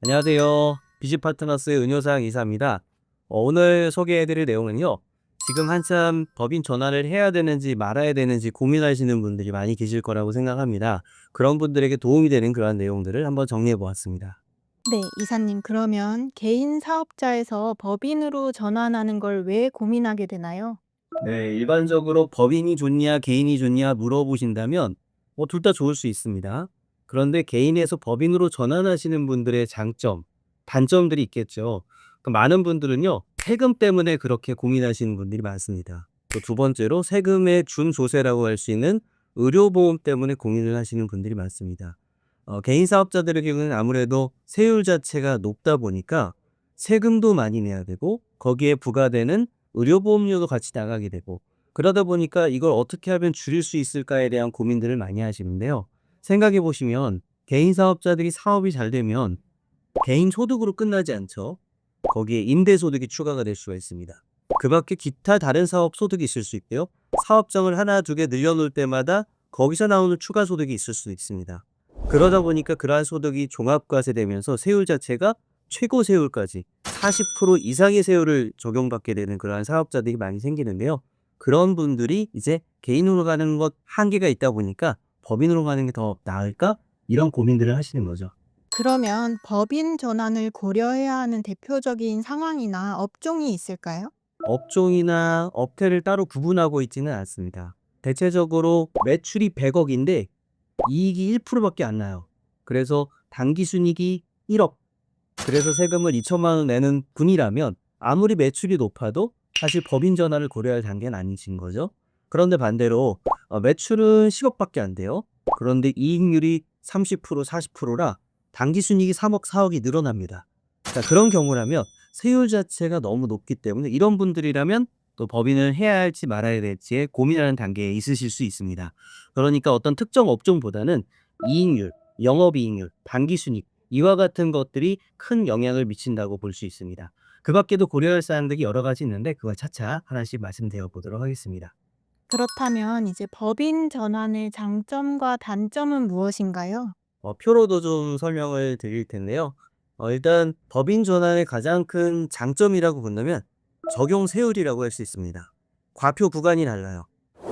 안녕하세요. 비즈파트너스의 은효상 이사입니다. 오늘 소개해드릴 내용은요. 지금 한참 법인 전환을 해야 되는지 말아야 되는지 고민하시는 분들이 많이 계실 거라고 생각합니다. 그런 분들에게 도움이 되는 그러한 내용들을 한번 정리해 보았습니다. 네, 이사님, 그러면 개인 사업자에서 법인으로 전환하는 걸 왜 고민하게 되나요? 네, 일반적으로 법인이 좋냐, 개인이 좋냐 물어보신다면 둘 다 좋을 수 있습니다. 그런데 개인에서 법인으로 전환하시는 분들의 장점, 단점들이 있겠죠. 많은 분들은요, 세금 때문에 그렇게 고민하시는 분들이 많습니다. 또 두 번째로 세금의 준조세라고 할 수 있는 의료보험 때문에 고민을 하시는 분들이 많습니다. 개인 사업자들의 경우는 아무래도 세율 자체가 높다 보니까 세금도 많이 내야 되고 거기에 부과되는 의료보험료도 같이 나가게 되고 그러다 보니까 이걸 어떻게 하면 줄일 수 있을까에 대한 고민들을 많이 하시는데요. 생각해 보시면 개인 사업자들이 사업이 잘 되면 개인 소득으로 끝나지 않죠. 거기에 임대 소득이 추가가 될 수가 있습니다. 그 밖에 기타 다른 사업 소득이 있을 수 있고요. 사업장을 하나 두 개 늘려놓을 때마다 거기서 나오는 추가 소득이 있을 수 있습니다. 그러다 보니까 그러한 소득이 종합과세되면서 세율 자체가 최고 세율까지 40% 이상의 세율을 적용받게 되는 그러한 사업자들이 많이 생기는데요. 그런 분들이 이제 개인으로 가는 것 한계가 있다 보니까 법인으로 가는 게 더 나을까? 이런 고민들을 하시는 거죠. 그러면 법인 전환을 고려해야 하는 대표적인 상황이나 업종이 있을까요? 업종이나 업태를 따로 구분하고 있지는 않습니다. 대체적으로 매출이 100억인데 이익이 1%밖에 안 나요. 그래서 당기순이익이 1억. 그래서 세금을 2천만 원 내는 분이라면 아무리 매출이 높아도 사실 법인 전환을 고려할 단계는 아니신 거죠. 그런데 반대로 매출은 10억밖에 안 돼요. 그런데 이익률이 30% 40%라 당기순이익이 3억 4억이 늘어납니다. 자, 그런 경우라면 세율 자체가 너무 높기 때문에 이런 분들이라면 또 법인을 해야 할지 말아야 될지에 고민하는 단계에 있으실 수 있습니다. 그러니까 어떤 특정 업종보다는 이익률, 영업이익률, 당기순이익 이와 같은 것들이 큰 영향을 미친다고 볼 수 있습니다. 그 밖에도 고려할 사항들이 여러 가지 있는데 그걸 차차 하나씩 말씀드려 보도록 하겠습니다. 그렇다면 이제 법인 전환의 장점과 단점은 무엇인가요? 표로도 좀 설명을 드릴 텐데요. 일단 법인 전환의 가장 큰 장점이라고 본다면 적용 세율이라고 할 수 있습니다. 과표 구간이 달라요.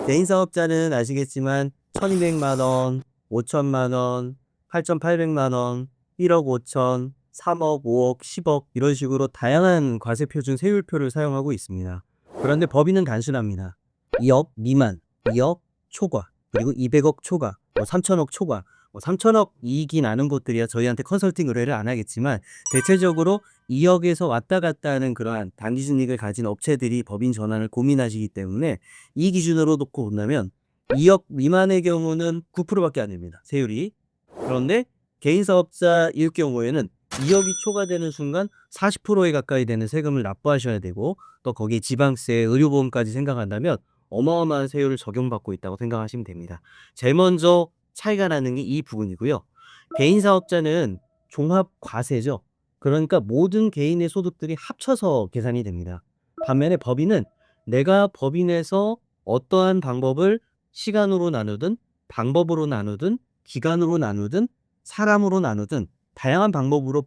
개인 사업자는 아시겠지만 1200만 원, 5천만 원, 8800만 원, 1억 5천, 3억, 5억, 10억 이런 식으로 다양한 과세 표준 세율표를 사용하고 있습니다. 그런데 법인은 단순합니다. 2억 미만, 2억 초과, 그리고 200억 초과, 3천억 초과 3천억 이익이 나는 곳들이야 저희한테 컨설팅 의뢰를 안 하겠지만 대체적으로 2억에서 왔다 갔다 하는 그러한 단기순이익을 가진 업체들이 법인 전환을 고민하시기 때문에 이 기준으로 놓고 본다면 2억 미만의 경우는 9%밖에 안 됩니다. 세율이. 그런데 개인 사업자일 경우에는 2억이 초과되는 순간 40%에 가까이 되는 세금을 납부하셔야 되고 또 거기에 지방세, 의료보험까지 생각한다면 어마어마한 세율을 적용받고 있다고 생각하시면 됩니다. 제일 먼저 차이가 나는 게 이 부분이고요. 개인 사업자는 종합 과세죠. 그러니까 모든 개인의 소득들이 합쳐서 계산이 됩니다. 반면에 법인은 내가 법인에서 어떠한 방법을 시간으로 나누든 방법으로 나누든 기간으로 나누든 사람으로 나누든 다양한 방법으로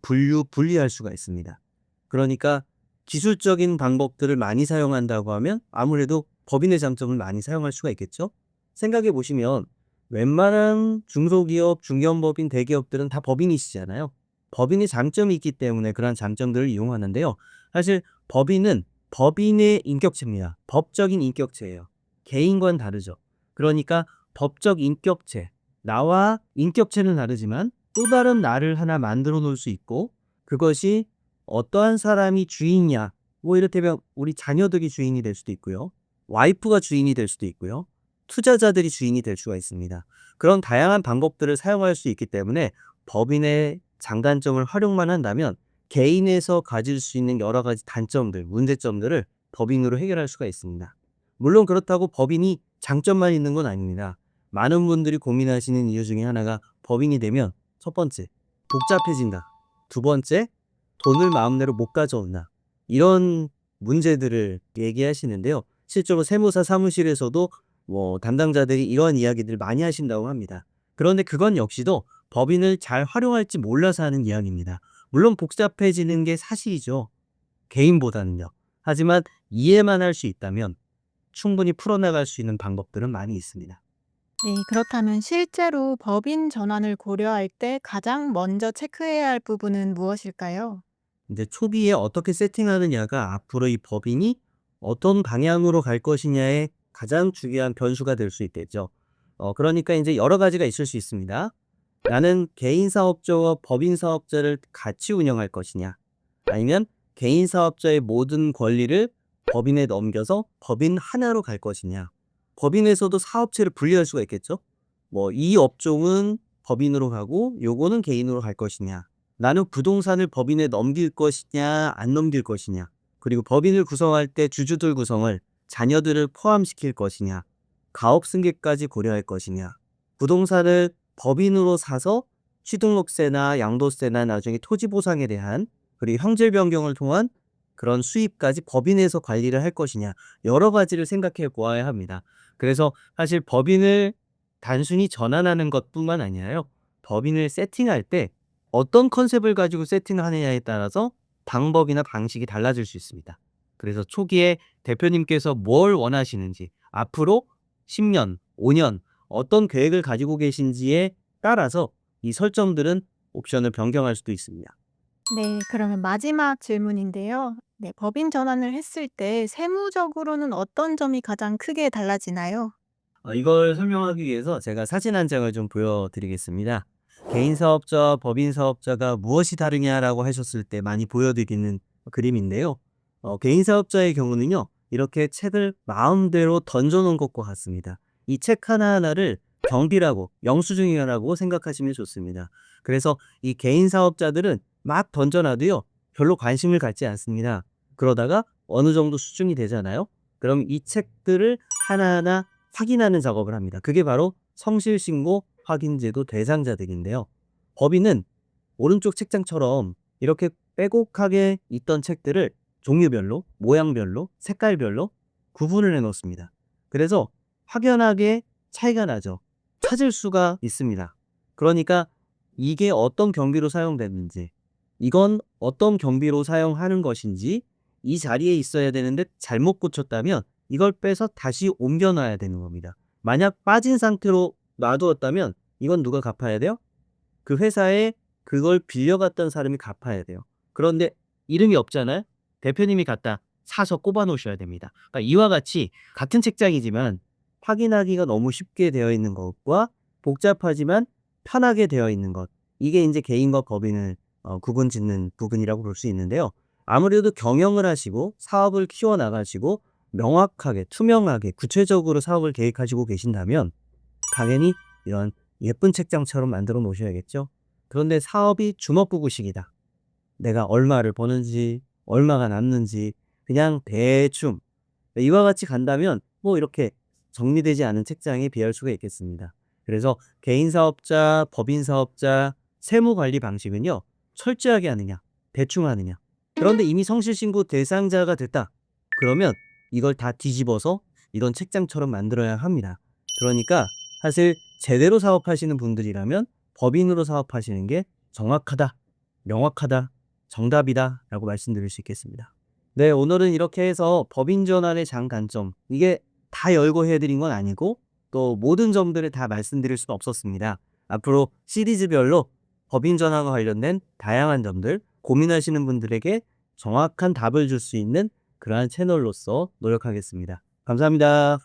분리할 수가 있습니다. 그러니까 기술적인 방법들을 많이 사용한다고 하면 아무래도 법인의 장점을 많이 사용할 수가 있겠죠. 생각해 보시면 웬만한 중소기업, 중견법인, 대기업들은 다 법인이시잖아요. 법인의 장점이 있기 때문에 그러한 장점들을 이용하는데요. 사실 법인은 법인의 인격체입니다. 법적인 인격체예요. 개인과는 다르죠. 그러니까 법적 인격체, 나와 인격체는 다르지만 또 다른 나를 하나 만들어 놓을 수 있고 그것이 어떠한 사람이 주인이냐 뭐 이를테면 우리 자녀들이 주인이 될 수도 있고요. 와이프가 주인이 될 수도 있고요. 투자자들이 주인이 될 수가 있습니다. 그런 다양한 방법들을 사용할 수 있기 때문에 법인의 장단점을 활용만 한다면 개인에서 가질 수 있는 여러 가지 단점들, 문제점들을 법인으로 해결할 수가 있습니다. 물론 그렇다고 법인이 장점만 있는 건 아닙니다. 많은 분들이 고민하시는 이유 중에 하나가 법인이 되면 첫 번째, 복잡해진다. 두 번째, 돈을 마음대로 못 가져온다. 이런 문제들을 얘기하시는데요. 실제로 세무사 사무실에서도 담당자들이 이러한 이야기들을 많이 하신다고 합니다. 그런데 그건 역시도 법인을 잘 활용할지 몰라서 하는 이야기입니다. 물론 복잡해지는 게 사실이죠. 개인보다는요. 하지만 이해만 할 수 있다면 충분히 풀어나갈 수 있는 방법들은 많이 있습니다. 네, 그렇다면 실제로 법인 전환을 고려할 때 가장 먼저 체크해야 할 부분은 무엇일까요? 이제 초기에 어떻게 세팅하느냐가 앞으로 이 법인이 어떤 방향으로 갈 것이냐에 가장 중요한 변수가 될 수 있겠죠. 그러니까 이제 여러 가지가 있을 수 있습니다. 나는 개인 사업자와 법인 사업자를 같이 운영할 것이냐, 아니면 개인 사업자의 모든 권리를 법인에 넘겨서 법인 하나로 갈 것이냐. 법인에서도 사업체를 분리할 수가 있겠죠. 뭐 이 업종은 법인으로 가고 요거는 개인으로 갈 것이냐. 나는 부동산을 법인에 넘길 것이냐, 안 넘길 것이냐. 그리고 법인을 구성할 때 주주들 구성을 자녀들을 포함시킬 것이냐. 가업 승계까지 고려할 것이냐. 부동산을 법인으로 사서 취등록세나 양도세나 나중에 토지 보상에 대한 그리고 형질 변경을 통한 그런 수입까지 법인에서 관리를 할 것이냐. 여러 가지를 생각해 보아야 합니다. 그래서 사실 법인을 단순히 전환하는 것뿐만 아니라요. 법인을 세팅할 때 어떤 컨셉을 가지고 세팅하느냐에 따라서 방법이나 방식이 달라질 수 있습니다. 그래서 초기에 대표님께서 뭘 원하시는지, 앞으로 10년, 5년 어떤 계획을 가지고 계신지에 따라서 이 설정들은 옵션을 변경할 수도 있습니다. 네, 그러면 마지막 질문인데요. 네, 법인 전환을 했을 때 세무적으로는 어떤 점이 가장 크게 달라지나요? 이걸 설명하기 위해서 제가 사진 한 장을 좀 보여드리겠습니다. 개인 사업자와 법인 사업자가 무엇이 다르냐라고 하셨을 때 많이 보여드리는 그림인데요. 개인 사업자의 경우는요, 이렇게 책을 마음대로 던져놓은 것과 같습니다. 이 책 하나하나를 경비라고, 영수증이라고 생각하시면 좋습니다. 그래서 이 개인 사업자들은 막 던져놔도요, 별로 관심을 갖지 않습니다. 그러다가 어느 정도 수준이 되잖아요. 그럼 이 책들을 하나하나 확인하는 작업을 합니다. 그게 바로 성실신고 확인제도 대상자들인데요. 법인은 오른쪽 책장처럼 이렇게 빼곡하게 있던 책들을 종류별로, 모양별로, 색깔별로 구분을 해 놓습니다. 그래서 확연하게 차이가 나죠. 찾을 수가 있습니다. 그러니까 이게 어떤 경비로 사용됐는지, 이건 어떤 경비로 사용하는 것인지, 이 자리에 있어야 되는데 잘못 고쳤다면 이걸 빼서 다시 옮겨 놔야 되는 겁니다. 만약 빠진 상태로 놔두었다면 이건 누가 갚아야 돼요? 그 회사에 그걸 빌려갔던 사람이 갚아야 돼요. 그런데 이름이 없잖아요. 대표님이 갖다 사서 꼽아 놓으셔야 됩니다. 그러니까 이와 같이 같은 책장이지만 확인하기가 너무 쉽게 되어 있는 것과 복잡하지만 편하게 되어 있는 것. 이게 이제 개인과 법인을 구분 짓는 부분이라고 볼 수 있는데요. 아무래도 경영을 하시고 사업을 키워 나가시고 명확하게 투명하게 구체적으로 사업을 계획하시고 계신다면 당연히 이런 예쁜 책장처럼 만들어 놓으셔야겠죠. 그런데 사업이 주먹구구식이다. 내가 얼마를 버는지 얼마가 남는지 그냥 대충 이와 같이 간다면 뭐 이렇게 정리되지 않은 책장에 비할 수가 있겠습니다. 그래서 개인 사업자, 법인 사업자 세무 관리 방식은요. 철저하게 하느냐, 대충 하느냐. 그런데 이미 성실신고 대상자가 됐다. 그러면 이걸 다 뒤집어서 이런 책장처럼 만들어야 합니다. 그러니까 사실 제대로 사업하시는 분들이라면 법인으로 사업하시는 게 정확하다, 명확하다, 정답이다 라고 말씀드릴 수 있겠습니다. 네, 오늘은 이렇게 해서 법인 전환의 장단점, 이게 다 열거 해드린 건 아니고 또 모든 점들을 다 말씀드릴 수는 없었습니다. 앞으로 시리즈별로 법인 전환과 관련된 다양한 점들 고민하시는 분들에게 정확한 답을 줄 수 있는 그러한 채널로서 노력하겠습니다. 감사합니다.